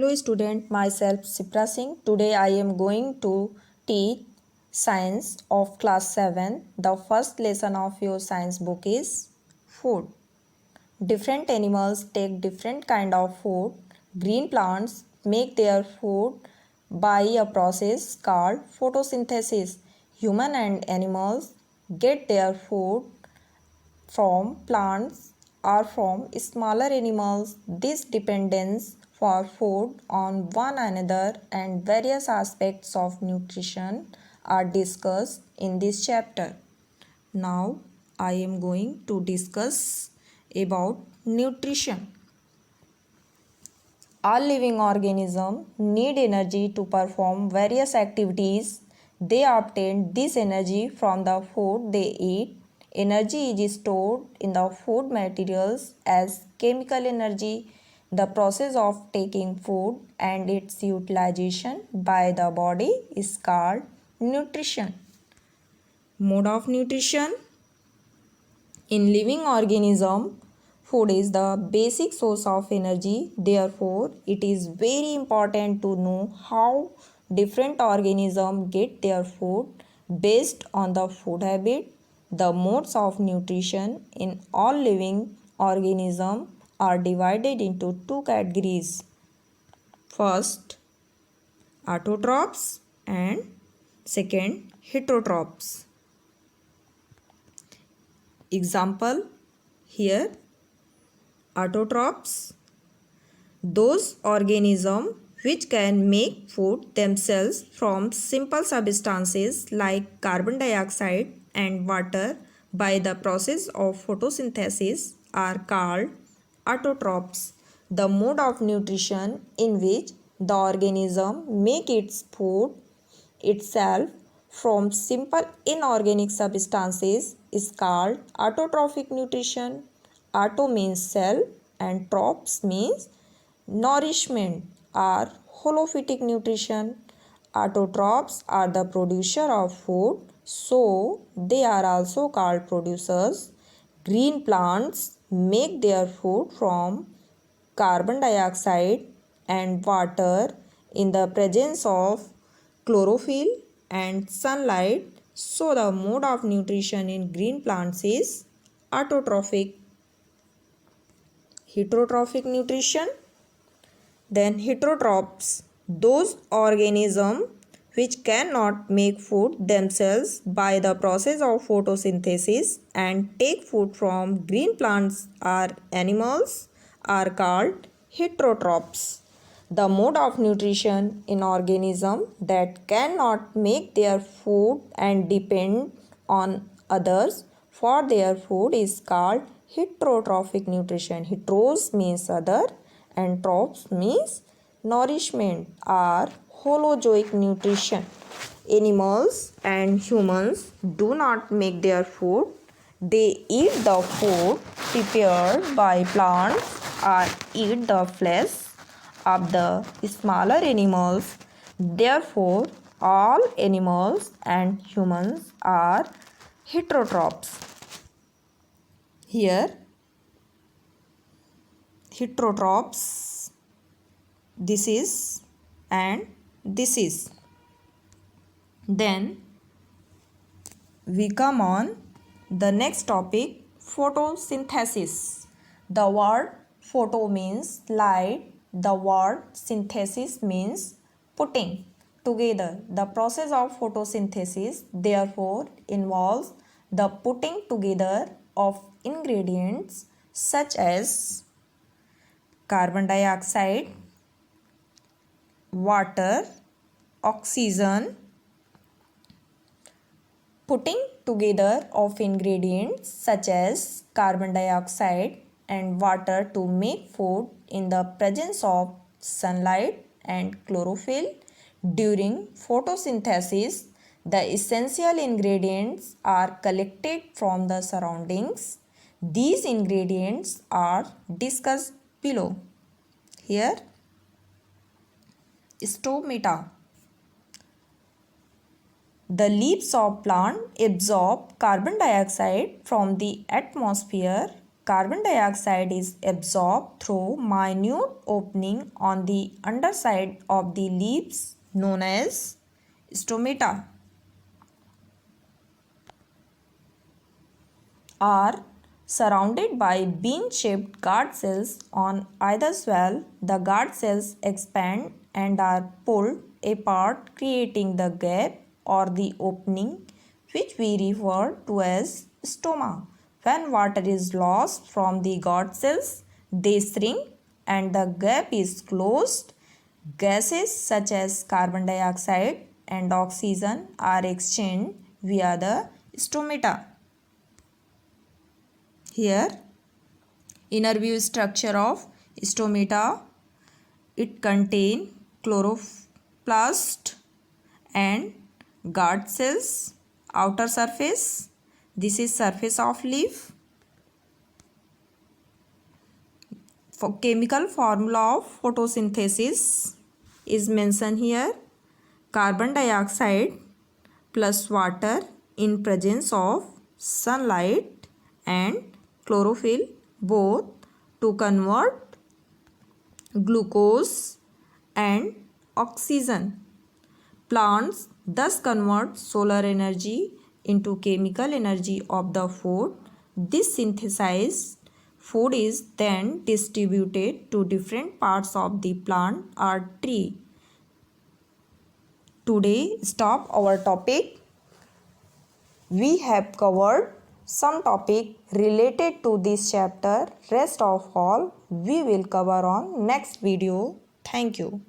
Hello student, myself Sipra Singh. Today I am going to teach science of class 7. The first lesson of your science book is food. Different animals take different kind of food. Green plants make their food by a process called photosynthesis. Human and animals get their food from plants or from smaller animals. This dependence for food on one another and various aspects of nutrition are discussed in this chapter. Now I am going to discuss about nutrition. All living organisms need energy to perform various activities. They obtain this energy from the food they eat. Energy is stored in the food materials as chemical energy. The process of taking food and its utilization by the body is called nutrition. Mode of nutrition. In living organism, food is the basic source of energy. Therefore, it is very important to know how different organisms get their food based on the food habit. The modes of nutrition in all living organisms are divided into two categories. First, autotrophs and second, heterotrophs. Example here, autotrophs, those organisms which can make food themselves from simple substances like carbon dioxide and water by the process of photosynthesis are called autotrophs. The mode of nutrition in which the organism make its food itself from simple inorganic substances is called autotrophic nutrition. Auto means cell and trophs means nourishment or holophytic nutrition. Autotrophs are the producer of food, so they are also called producers. Green plants make their food from carbon dioxide and water in the presence of chlorophyll and sunlight. So the mode of nutrition in green plants is autotrophic. Heterotrophic nutrition. Then heterotrophs, those organisms which cannot make food themselves by the process of photosynthesis and take food from green plants or animals are called heterotrophs. The mode of nutrition in organisms that cannot make their food and depend on others for their food is called heterotrophic nutrition. Heteros means other and trophs means nourishment or holozoic nutrition. Animals and humans do not make their food. They eat the food prepared by plants or eat the flesh of the smaller animals. Therefore, all animals and humans are heterotrophs. Here, heterotrophs, this is and this is. Then we come on the next topic, photosynthesis. The word photo means light. The word synthesis means putting together. The process of photosynthesis therefore involves the putting together of ingredients such as carbon dioxide, water, oxygen. Putting together of ingredients such as carbon dioxide and water to make food in the presence of sunlight and chlorophyll. During photosynthesis, the essential ingredients are collected from the surroundings. These ingredients are discussed below. Here, stomata. The leaves of plant absorb carbon dioxide from the atmosphere Carbon dioxide is absorbed through minute opening on the underside of the leaves known as stomata. Are surrounded by bean-shaped guard cells on either swell. The guard cells expand and are pulled apart, creating the gap or the opening, which we refer to as stoma. When water is lost from the guard cells, they shrink and the gap is closed. Gases such as carbon dioxide and oxygen are exchanged via the stomata. Here, inner view structure of stomata. It contains chloroplast and guard cells. Outer surface. This is surface of leaf. For chemical formula of photosynthesis is mentioned here. Carbon dioxide plus water in presence of sunlight and chlorophyll both to convert glucose and oxygen. Plants thus convert solar energy into chemical energy of the food. This synthesized food is then distributed to different parts of the plant or tree. Today stop our topic. We have covered some topic related to this chapter. Rest of all we will cover on next video. Thank you.